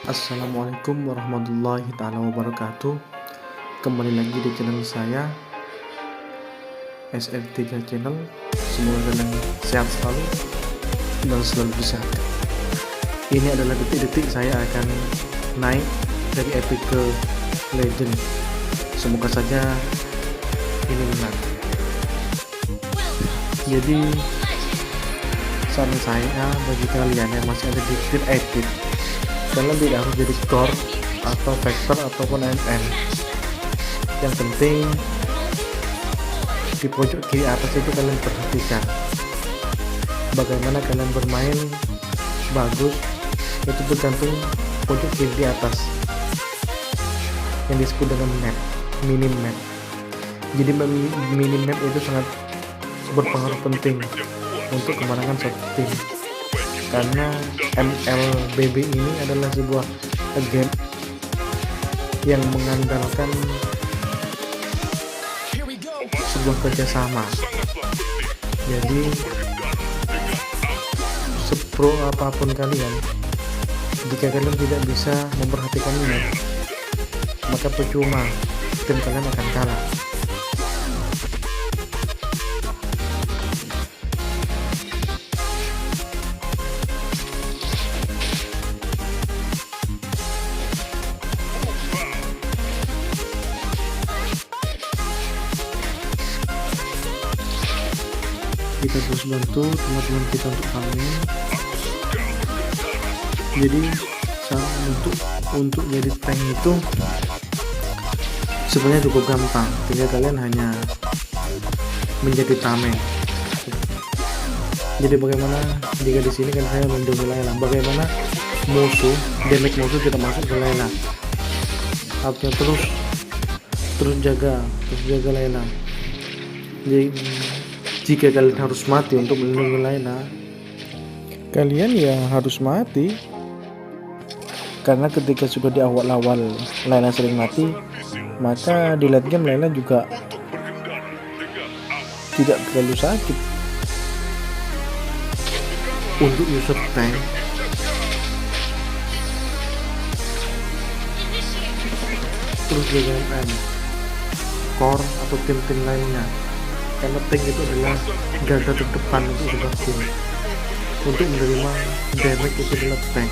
Assalamualaikum warahmatullahi taala wabarakatuh. Kembali lagi di channel saya SR3 Channel. Semoga kalian sehat selalu dan selalu bersehat. Ini adalah detik-detik saya akan naik dari epic ke legend. Semoga saja ini benar. Jadi saran saya bagi kalian yang masih ada di tier epic, kalian tidak harus jadi core atau vector ataupun MM. Yang penting di pojok kiri atas itu kalian perhatikan bagaimana kalian bermain bagus. Itu bergantung pojok kiri di atas yang disebut dengan map, minim map. Jadi minim map itu sangat berpengaruh penting untuk kemenangan satu tim, karena MLBB ini adalah sebuah game yang mengandalkan sebuah kerjasama. Jadi sepro apapun kalian, jika kalian tidak bisa memperhatikan map, maka percuma tim kalian akan kalah. Kita terus bantu teman-teman kita untuk kami. Jadi untuk jadi tank itu sebenarnya cukup gampang, tinggal kalian hanya menjadi tameng. Jadi bagaimana jika di sini kan saya melindungi Layla, bagaimana damage musuh tidak masuk ke Layla, artinya terus jaga Layla. Jadi jika kalian harus mati untuk melindungi Layla, kalian ya harus mati, karena ketika sudah di awal-awal Layla sering mati, maka di late game Layla juga tidak terlalu sakit. Untuk user tank, terus jaga MM, core atau tim-tim lainnya, karena tank itu adalah garda terdepan untuk sebuah tim. Untuk menerima damage itu adalah tank.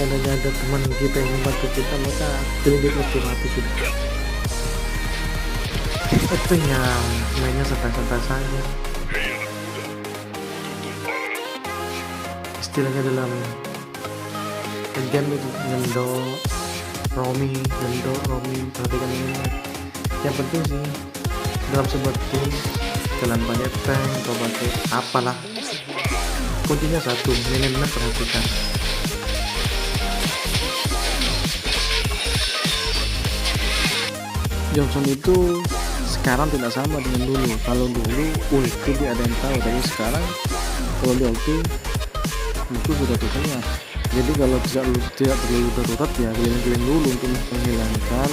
Kalau ada teman kita yang membantu kita, maka lebih pasti mati sudah. Itu yang mainnya santai-santai saja. Istilahnya dalam game itu ngendo romi, perhatikan ini. Yang penting sih dalam sebuah tim, kalian pakai tank atau pakai apalah, kuncinya satu, minimal perhatikan. Johnson itu sekarang tidak sama dengan dulu. Kalau dulu ulti dia ada yang tahu, tapi sekarang kalau di ulti musuh sudah terlihat. Jadi kalau tidak terlalu darurat, ya keliling-keliling dulu untuk menghilangkan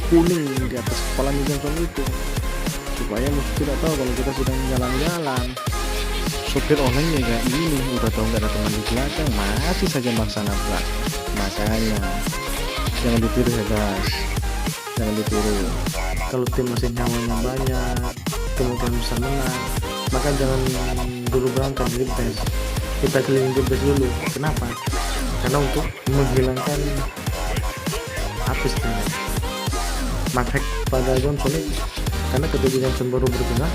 kuning di atas kepala Johnson itu, supaya musuh tidak tahu kalau kita sedang jalan-jalan. Sopir online ya kayak ini, udah tahu nggak ada teman di belakang, masih saja maksa nabrak. Makanya jangan ditiru ya guys, jangan ditiru. Kalau tim masih nyawanya banyak, kemungkinan bisa menang, maka jangan dulu berangkat di base. Kita keliling base dulu. Kenapa? Karena untuk menghilangkan apis tim Marek pada Johnson itu. Karena ketika Johnson baru bergerak,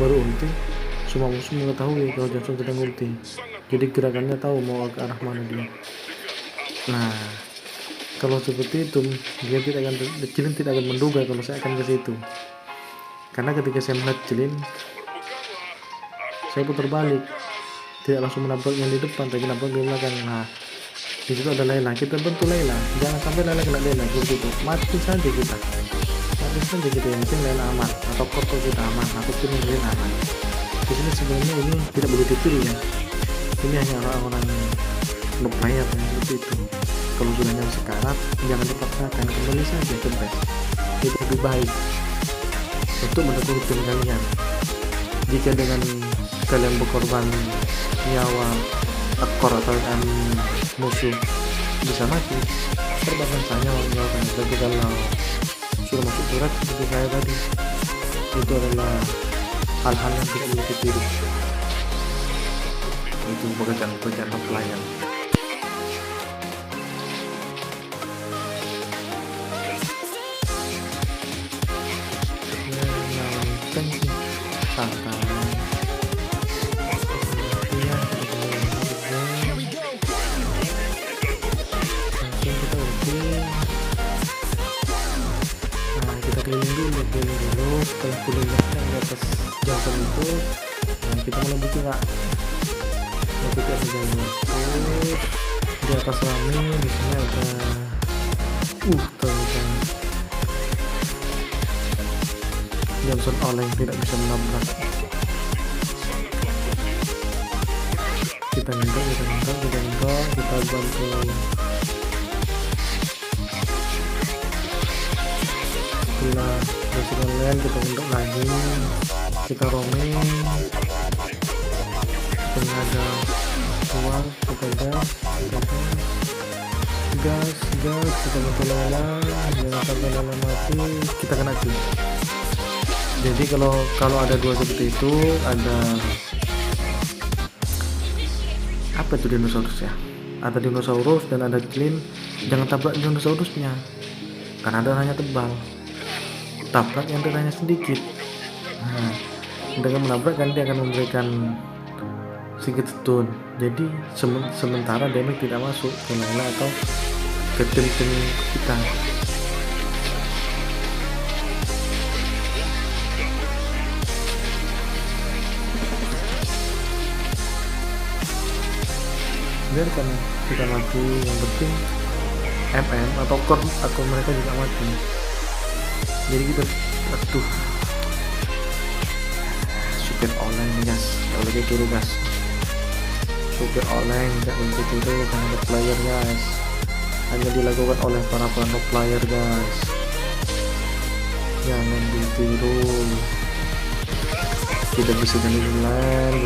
baru ulti, semua musuh mengetahui kalau Johnson sedang ulti. Jadi gerakannya tahu mau ke arah mana dia. Nah, kalau seperti itu, dia Cilin tidak akan menduga kalau saya akan ke situ. Karena ketika saya melihat Cilin, saya putar balik, tidak langsung menabrak yang di depan, tapi nabrak di belakang. Nah, di situ ada Layla, kita bantu Layla, jangan sampai Layla kena Layla. Begitu, mati saja kita, yang penting Layla aman, atau korto kita aman, atau tim yang lain aman. Di sini sebenarnya ini tidak boleh ditiru ya, ini hanya orang-orang no player seperti itu. Kalau sudah nyampe sekarat, jangan dipaksakan, kembali saja ke best. Itu lebih baik untuk mendukung tim kalian. Jika dengan kalian berkorban nyawa ekor atau musuh bisa mati, korbankan saja nyawa kalian. Tapi kalau sudah masuk surat seperti saya tadi, itu adalah hal-hal yang tidak boleh ditiru. Itu pekerjaan pelayan. Santai. Kita keliling dulu. Setelah kulitnya di atas jangkar itu, kita mulai buka nggak? Kita ada jalan di atas rame, di sini ada ternyata Johnson oleng tidak bisa menabrak. Kita ngendong, kita bantu setelah bersihkan lain, kita ngendong lagi, kita roaming, kita ada keluar, kita gas, kita bantu lala, jangan sampai lala mati, kita kena kill. Jadi kalau ada dua seperti itu, ada apa itu dinosaurus ya? Ada dinosaurus dan ada clean. Jangan tabrak dinosaurusnya, karena darahnya tebal. Tabrak yang darahnya sedikit. Nah, dengan menabrak kan dia akan memberikan sedikit stun. Jadi sementara damage tidak masuk ke Layla atau ke tim-tim kita. Biarkan kita mati, yang penting MM atau core mereka juga mati. Jadi kita super oleng guys, gak boleh ditiru guys. Super oleng gak boleh ditiru karena ada player guys, hanya dilakukan oleh para pro player guys, jangan ditiru. Tidak bisa dulu land.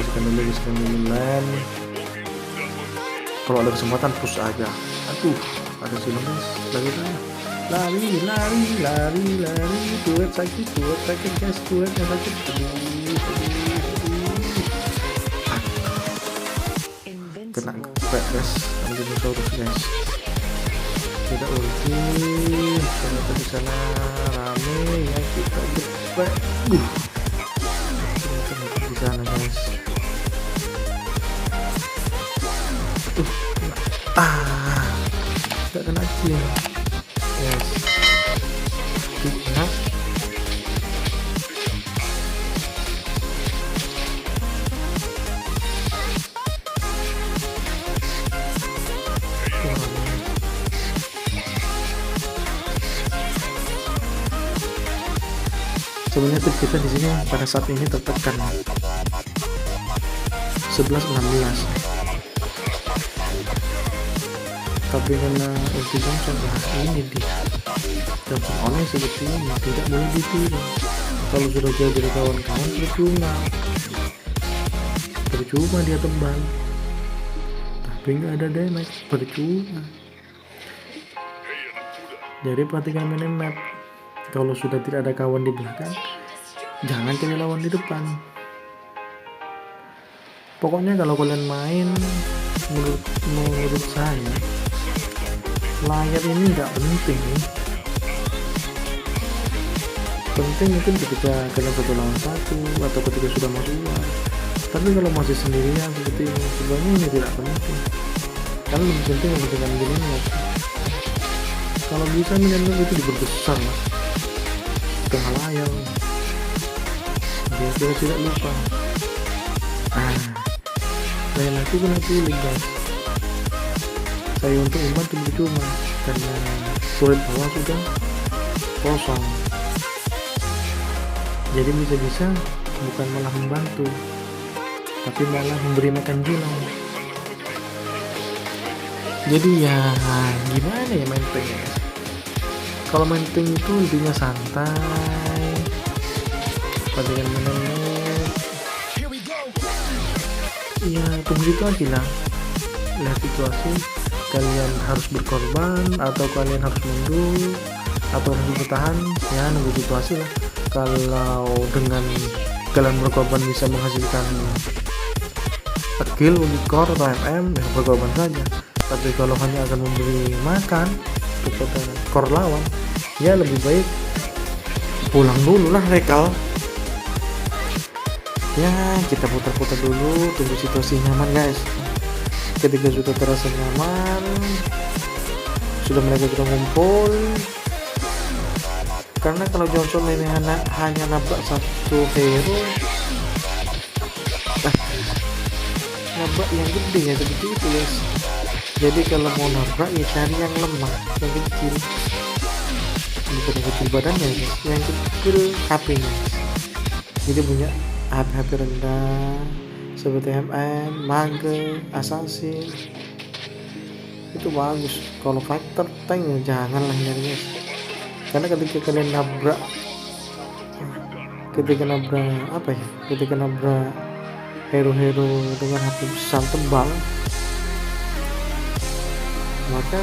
Kalau ada kesempatan push aja. Aduh, ada sini guys, lari, tuet sakit guys, tuet yang sakit. Kena kepek guys, ada dinosaurus guys. Tidak ulti, ternyata di sana rame ya, kita kepek. Ternyata di sana guys. Gak kena kill. Yes. Kena. Sebenarnya tim kita di sini pada saat ini tertekan 11-16. Tapi karena ulti Johnson ini di Johnson oleh seperti ini tidak boleh ditiru. Kalau sudah jauh dari kawan-kawan percuma dia tebal tapi nggak ada damage, percuma. Jadi perhatikan minimap, kalau sudah tidak ada kawan di belakang jangan cari lawan di depan. Pokoknya kalau kalian main, menurut saya layar ini nggak penting. Penting mungkin ketika kalian satu lawan satu atau ketika sudah masuk. Tapi kalau masih sendirian seperti ini, sebenarnya ini tidak penting. Karena lebih penting membutuhkan minimap. Kalau bisa minimap itu diperbesar mas, tengah layar biar kita tidak lupa. Lain aku kena pilih guys. Saya untuk membantu percuma karena sulit bawah sudah kosong. Jadi bisa-bisa bukan malah membantu, tapi malah memberi makan jilang. Jadi ya gimana ya main tank ya. Kalau main tank itu intinya santai, perhatikan menit, ya tunggu itu aja lah, lihat situasi, kalian harus berkorban atau kalian harus mundur atau harus bertahan, ya nunggu situasi lah. Kalau dengan kalian berkorban bisa menghasilkan kill, core atau MM, ya berkorban saja. Tapi kalau hanya akan memberi makan kepada core lawan, ya lebih baik pulang dulu lah rekal. Ya kita putar-putar dulu, tunggu situasi nyaman guys. Ketika sudah terasa nyaman, sudah mereka sudah ngumpul, karena kalau Johnson ini hanya nabrak satu hero, nabrak yang gede ya seperti itu guys. Jadi kalau mau nabrak ya cari yang lemah, yang kecil, bukan yang kecil badannya guys, yang kecil HP-nya. Jadi punya HP rendah seperti MM, Mage, Assassin, itu bagus. Kalau fighter tank ya janganlah nyari guys, karena ketika kalian nabrak hero-hero dengan HP besar tebal, maka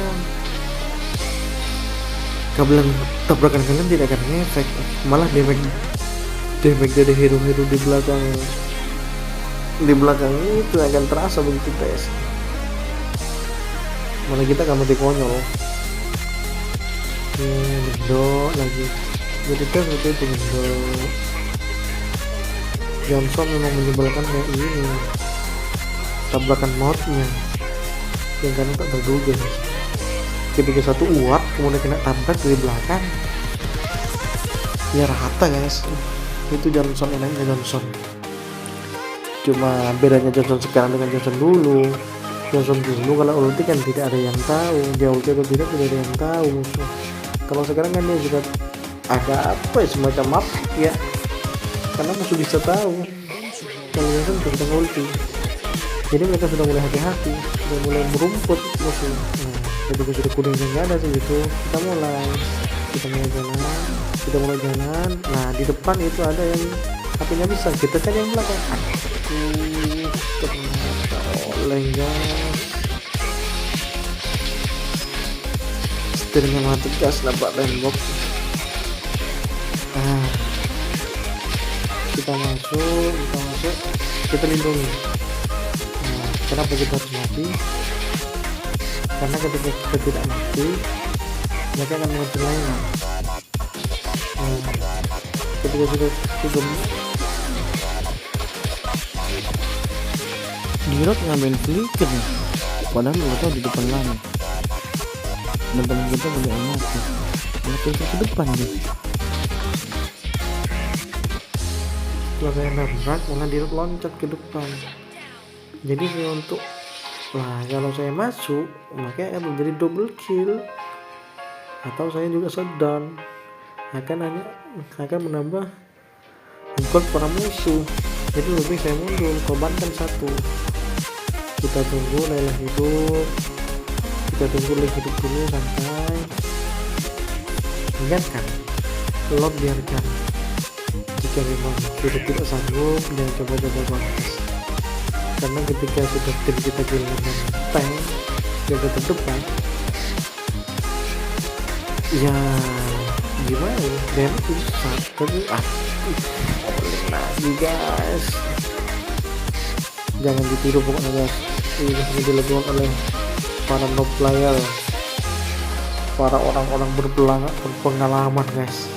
tabrakan kalian tidak akan ngefek, malah damage dari hero-hero di belakang itu akan terasa begitu guys. Malah kita akan mati konyol. Gendok lagi, jadi kan seperti itu gendok. Johnson memang menyebalkan kayak ini, tabrakan modnya yang karena tak terduga. Ketika satu uap kemudian kena tabrak dari belakang, ya rata guys. Itu Johnson enaknya Johnson. Cuma bedanya Johnson sekarang dengan Johnson dulu kalau ulti kan tidak ada yang tahu dia ulti atau tidak ada yang tahu musuh. Kalau sekarang kan dia juga ada apa ya, semacam map ya, karena musuh bisa tahu kalau Johnson sudah ulti. Jadi mereka sudah mulai hati-hati, sudah mulai merumput musuh. Ketika sudah kuningnya nggak ada segitu, kita mulai jalan. Nah di depan itu ada yang HP-nya bisa, kita kan yang belakang. Ternyata oleng guys, setirnya mati gas, dapat tembok. Kita masuk, kita lindungi. Kenapa kita harus mati? Karena ketika kita tidak mati, mereka akan mengejar lainnya. Ketika sudah Dirot ngambil flicker nih, padahal mereka di depan lama dan teman kita punya mati, mereka ke depan nih. Setelah saya nabrak, malah Dirot loncat ke depan. Jadi untuk kalau saya masuk, maka akan menjadi double kill atau saya juga shutdown, akan menambah engkol para musuh. Jadi lebih saya mundur, korbankan satu. Kita tunggu Layla hidup, dulu santai. Ingatkan, lot biarkan. Jika memang sudah tidak sanggup, jangan coba-coba balas. Karena ketika sudah tim kita kehilangan tank yang terdepan, ya gimana ya, damage besar. Tapi lagi guys, jangan ditiru pokoknya guys. Ini hanya dilakukan oleh para no player, para orang-orang berpengalaman guys.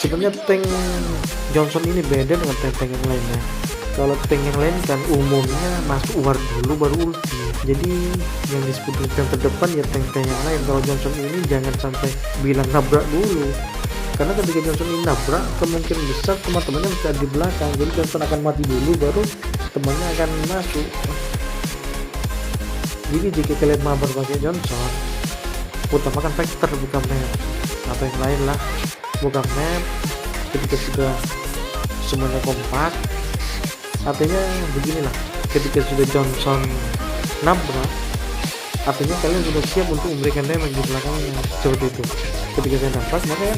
Sebenarnya tank Johnson ini beda dengan tank yang lainnya. Kalau tank yang lain kan umumnya masuk war dulu baru ulti. Jadi yang disebut yang terdepan ya tank-tank yang lain. Kalau Johnson ini jangan sampai bilang nabrak dulu, karena ketika Johnson ini nabrak, kemungkinan besar teman-temannya bisa di belakang. Jadi Johnson akan mati dulu baru temannya akan masuk. Jadi jika kalian mabar pakai Johnson, utamakan vektor bukan map. Apa yang lain lah, bukan map. Ketika sudah semuanya kompak, artinya beginilah, ketika sudah Johnson nabrak, artinya kalian sudah siap untuk memberikan damage di belakangnya. Seperti itu. Ketika saya nabrak, makanya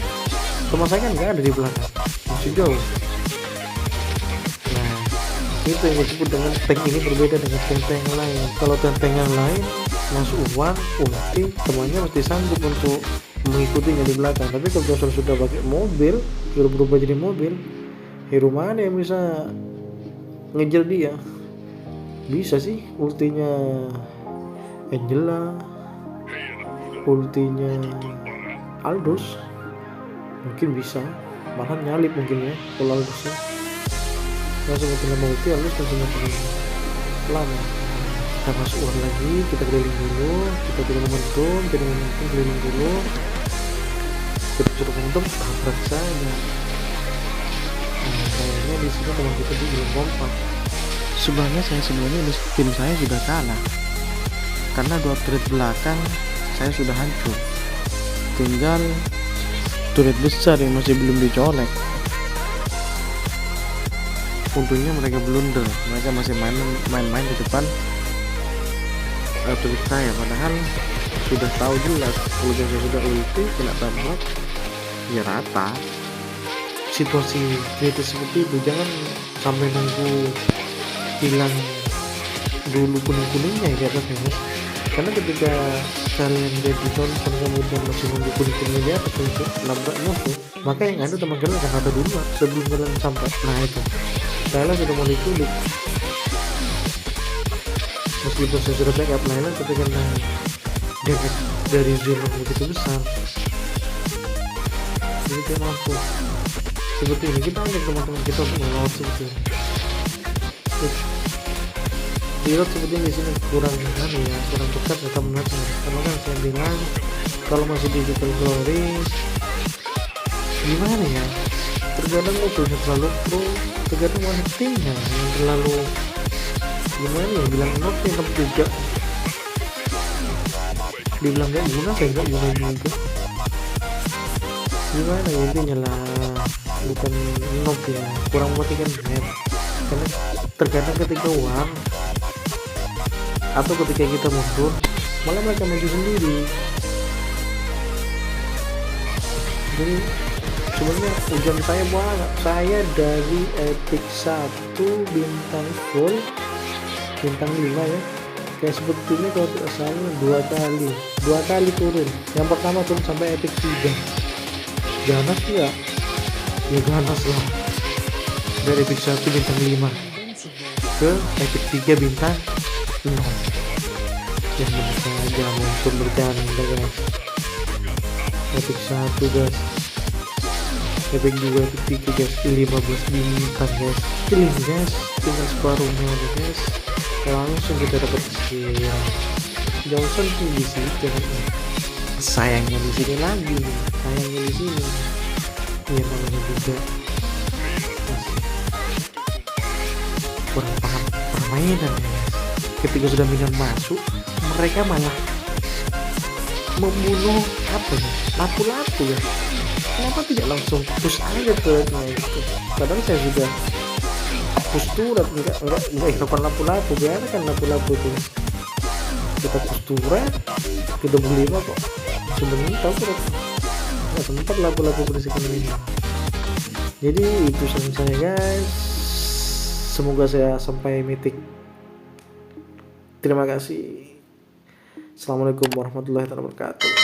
teman saya kan nggak ada di belakang, masih jauh. Nah, itu yang disebut dengan tank ini berbeda dengan tank-tank yang lain. Kalau tank-tank yang lain masuk uang ulti, temannya mesti sanggup untuk mengikutinya di belakang. Tapi kalau Johnson sudah pakai mobil, sudah berubah jadi mobil, hero mana yang bisa ngejar dia? Bisa sih ultinya Angela, ultinya Aldous, mungkin bisa, bahkan nyalip mungkin ya kalau Aldous ya. Langsung makin lama ulti Aldous langsung makin lama. Kita masuk uang lagi, kita keliling dulu, kita tidak momentum keliling dulu. Kita sudah momentum, tabrak saja. Nah, kayaknya di sini teman kita juga belum kompak. Sebenarnya tim saya sudah kalah karena 2 turret belakang saya sudah hancur, tinggal turret besar yang masih belum dicolek. Untungnya mereka blunder, mereka masih main-main di depan turret saya, padahal sudah tahu jelas kalau saya sudah ulti kena tabrak ya rata. Situasi kritis seperti itu jangan sampai nunggu hilang dulu kuning-kuningnya di atasnya, mas. Karena ketika kalian jadi Johnson kemudian masih nunggu kuning-kuningnya di atas untuk nabrak musuh, maka yang ada teman kalian akan ada dulu sebelum kalian sampai. Nah itu Layla sudah mulai kulit, meskipun saya sudah backup Layla ketika damage dari Zilong begitu besar, jadi dia mampu seperti ini. Kita ajak teman-teman kita untuk melawat seperti ini. Pilot sepertinya di sini kurang dekat ya teman-teman. Karena kan saya bilang kalau masih digital glory gimana ya, terkadang musuhnya terlalu pro, terkadang malah timnya yang terlalu gimana ya, bilang not yang juga dibilang gak guna, saya gak guna juga. Gimana ya, intinya lah bukan noob ya, kurang mematikan map. Karena terkadang ketika uang atau ketika kita mundur malah mereka maju sendiri. Jadi sebenarnya ujian saya banget, saya dari epic 1 bintang full bintang 5 ya, kayak sebetulnya kalau tidak salah dua kali turun. Yang pertama turun sampai epic 3 ganas ya ganas lah, dari epic 1 bintang 5 ke epic 3 bintang 6. Yang benar saja muncul bercanda guys. Epic 1 guys, epic 2, epic 3 guys, 15 bintang guys, killing guys, tinggal separuhnya guys, langsung kita dapat kill. Johnson tinggi sih jangan. Sayangnya di sini lagi, sayangnya di sini ya, namanya juga masih kurang paham permainan ya. Ketika sudah minion masuk, mereka malah membunuh lapu-lapu ya. Kenapa tidak langsung push aja turretnya itu? Padahal saya sudah push turret, enggak ikutkan lapu-lapu, biarkan lapu-lapu itu. Kita push turret, kita beli kok. Sebenarnya tahu turret nggak sempat lapu-lapu berisikan ini. Jadi itu saran saya guys. Semoga saya sampai mythic. Terima kasih. Assalamualaikum warahmatullahi wabarakatuh.